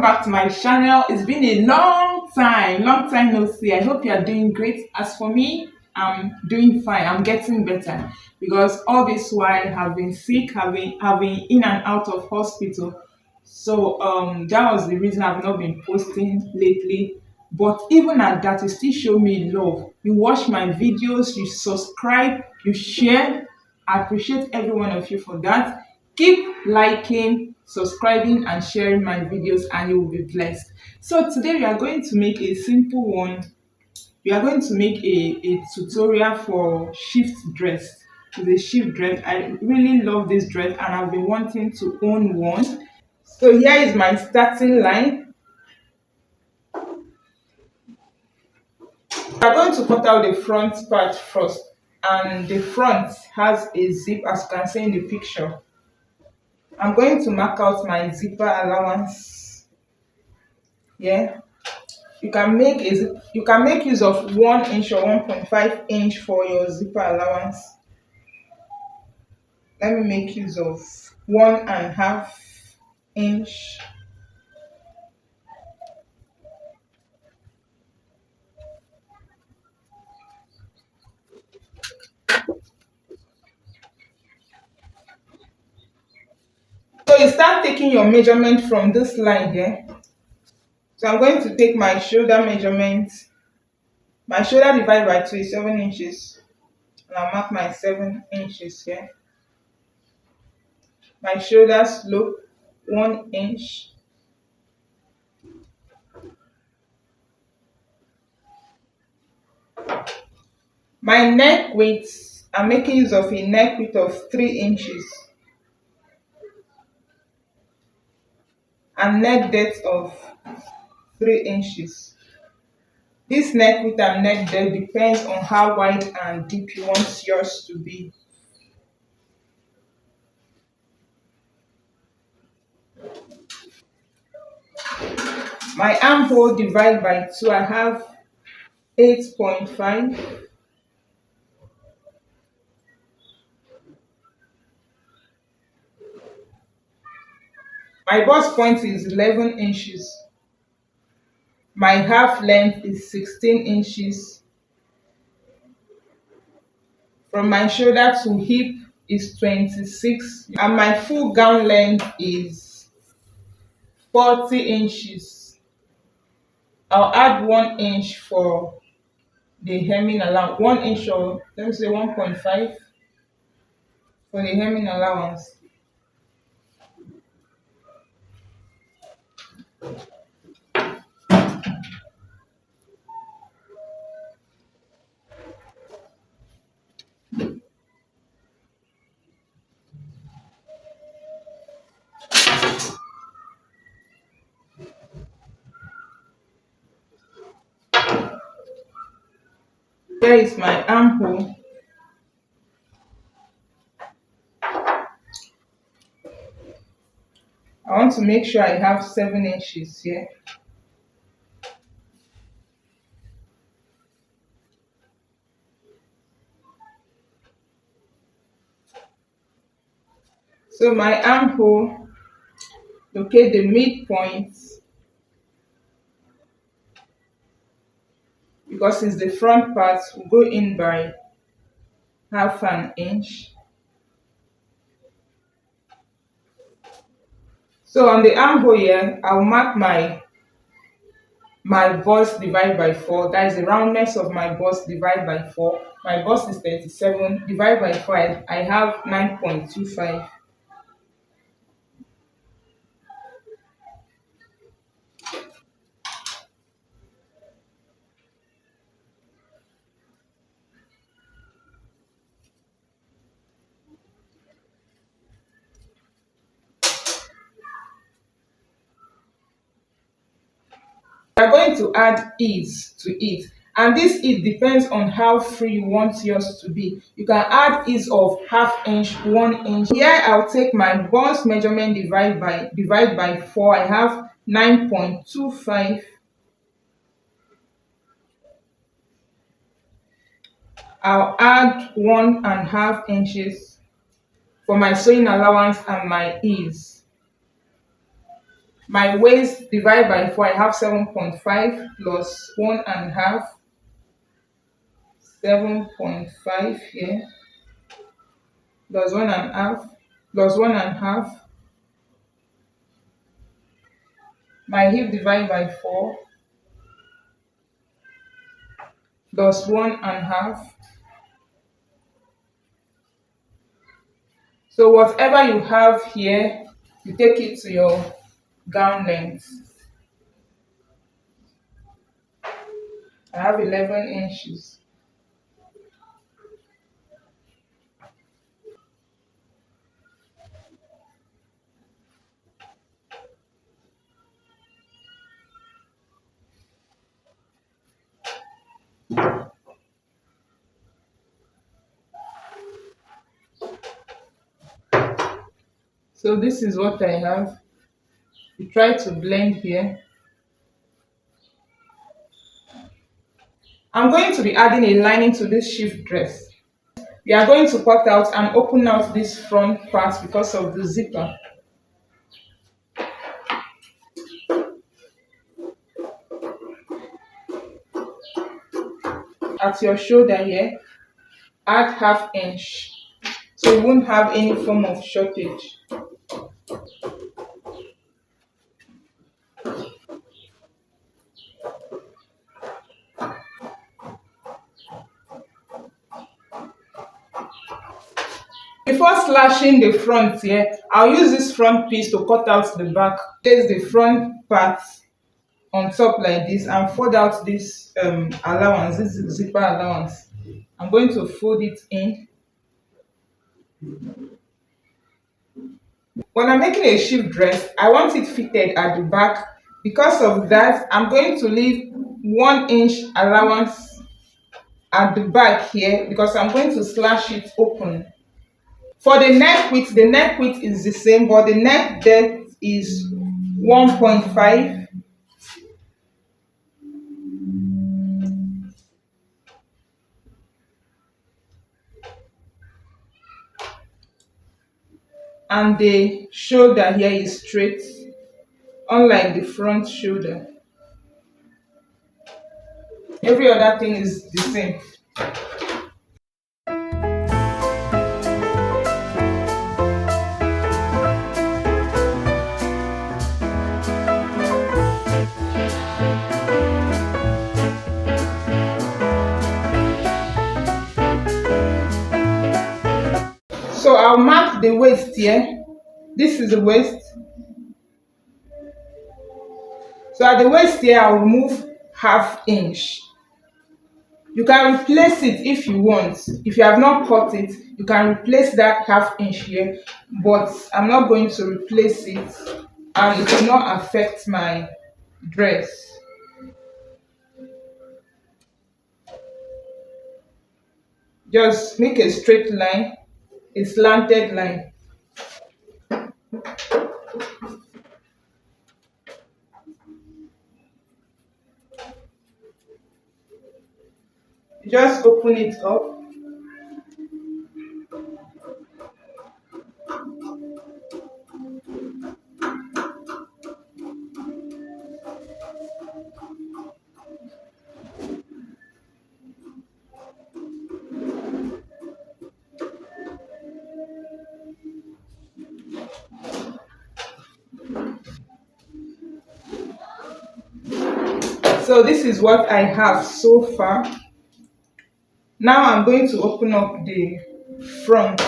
back to my channel. It's been a long time no see. I hope you are doing great. As for me, I'm doing fine. I'm getting better because all this while I've been sick, have been in and out of hospital. So that was the reason I've not been posting lately. But even at that, you still show me love. You watch my videos, you subscribe, you share. I appreciate every one of you for that. Keep liking, subscribing, and sharing my videos, and you will be blessed. So today we are going to make a simple one. We are going to make a tutorial for shift dress. The shift dress. I really love this dress, and I've been wanting to own one. So here is my starting line. We are going to cut out the front part first, and the front has a zip, as you can see in the picture. I'm going to mark out my zipper allowance. Yeah, you can make use of 1 inch or 1.5 inch for your zipper allowance. Let me make use of 1.5 inch. So you start taking your measurement from this line here. So I'm going to take my shoulder measurement. My shoulder divided by 2 is 7 inches. And I'll mark my 7 inches here. My shoulder slope 1 inch. My neck width, I'm making use of a neck width of 3 inches and neck depth of 3 inches. This neck width and neck depth depends on how wide and deep you want yours to be. My armhole divided by 2, I have 8.5. My bust point is 11 inches. My half length is 16 inches. From my shoulder to hip is 26, and my full gown length is 40 inches. I'll add 1 inch for the hemming allowance, 1 inch, or let me say 1.5 for the hemming allowance. Here is my armhole. I want to make sure I have 7 inches here. So my armhole, locate the midpoint, because it's the front part, will go in by half an inch. So on the armhole here, I'll mark my bust divided by 4. That is the roundness of my bust divided by 4. My bust is 37 divided by 5. I have 9.25. We are going to add ease to it, and this ease depends on how free you want yours to be. You can add ease of half inch, 1 inch. Here I'll take my bust measurement divide by 4. I have 9.25. I'll add 1.5 inches for my sewing allowance and my ease. My waist divided by 4, I have 7.5 plus 1.5, 7.5 here, plus 1.5, plus 1.5. My hip divided by 4, plus 1.5. So whatever you have here, you take it to your gown length. I have 11 inches. So this is what I have. You try to blend here. I'm going to be adding a lining to this shift dress. We are going to cut out and open out this front part because of the zipper. At your shoulder here, add half inch so you won't have any form of shortage. Before slashing the front here, I'll use this front piece to cut out the back. Place the front part on top like this and fold out this allowance, this zipper allowance. I'm going to fold it in. When I'm making a shift dress, I want it fitted at the back. Because of that, I'm going to leave 1 inch allowance at the back here because I'm going to slash it open. For the neck width is the same, but the neck depth is 1.5. And the shoulder here is straight, unlike the front shoulder. Every other thing is the same. So I'll mark the waist here. This is the waist. So at the waist here, I'll remove half inch. You can replace it if you want. If you have not cut it, you can replace that half inch here, but I'm not going to replace it and it will not affect my dress. Just make a straight line, a slanted line. Just open it up. So this is what I have so far. Now I'm going to open up the front.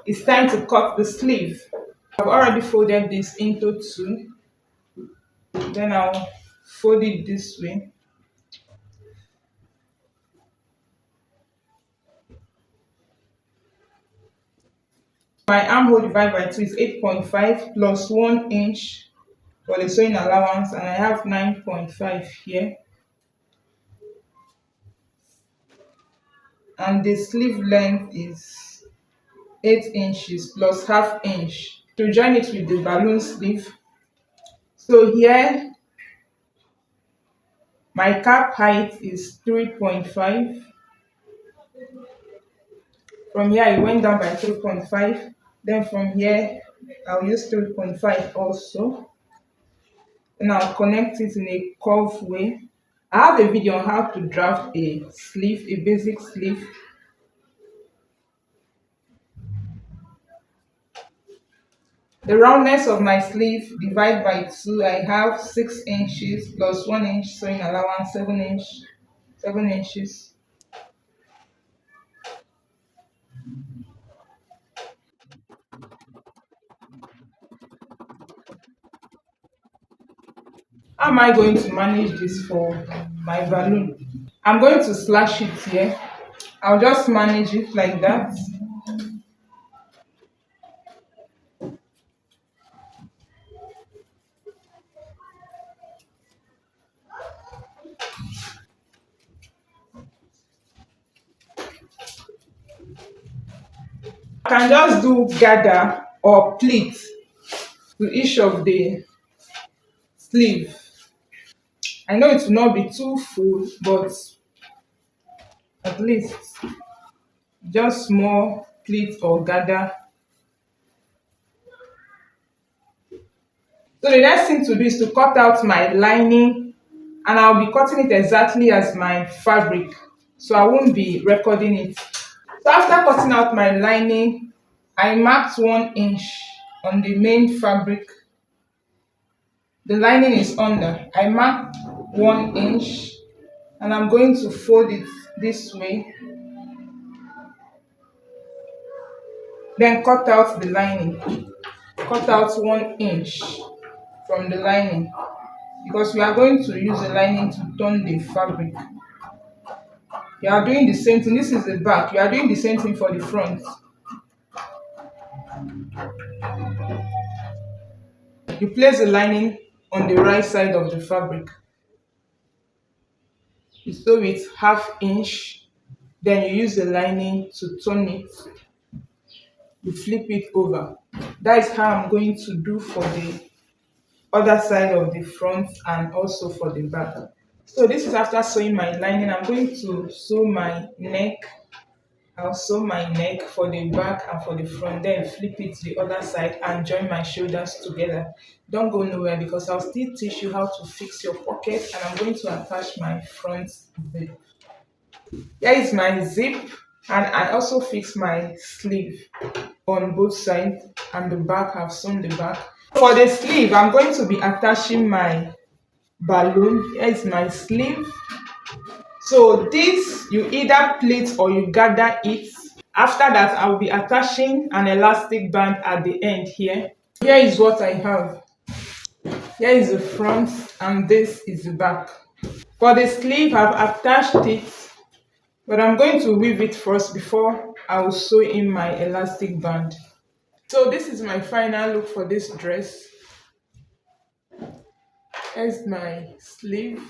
It's time to cut the sleeve. I've already folded this into two. Then I'll fold it this way. My armhole divided by 2 is 8.5 plus 1 inch for the sewing allowance, and I have 9.5 here. And the sleeve length is 8 inches plus half inch. to join it with the balloon sleeve. So here my cap height is 3.5. From here I went down by 3.5. Then from here I'll use 3.5 also. And I'll connect it in a curved way. I have a video on how to draft a sleeve, a basic sleeve. The roundness of my sleeve divide by 2. I have 6 inches plus 1 inch sewing allowance, 7 inches. How am I going to manage this for my balloon? I'm going to slash it here. I'll just manage it like that. I can just do gather or pleat to each of the sleeve. I know it will not be too full, but at least just small pleat or gather. So the next thing to do is to cut out my lining, and I'll be cutting it exactly as my fabric, so I won't be recording it. So after cutting out my lining, I marked 1 inch on the main fabric. The lining is under. I marked 1 inch, and I'm going to fold it this way, then cut out the lining. Cut out 1 inch from the lining, because we are going to use the lining to turn the fabric. You are doing the same thing. This is the back. You are doing the same thing for the front. You place the lining on the right side of the fabric. You sew it 1/2 inch, then you use the lining to turn it. You flip it over. That is how I'm going to do for the other side of the front and also for the back. So this is after sewing my lining. I'm going to sew my neck. I'll sew my neck for the back and for the front, then flip it to the other side and join my shoulders together. Don't go nowhere, because I'll still teach you how to fix your pocket, and I'm going to attach my front zip. Here is my zip, and I also fix my sleeve on both sides, and the back, I've sewn the back. For the sleeve, I'm going to be attaching my balloon. Here is my sleeve. So this, you either pleat or you gather it. After that, I'll be attaching an elastic band at the end here. Here is what I have. Here is the front and this is the back. For the sleeve, I've attached it, but I'm going to weave it first before I will sew in my elastic band. So this is my final look for this dress. Here's my sleeve.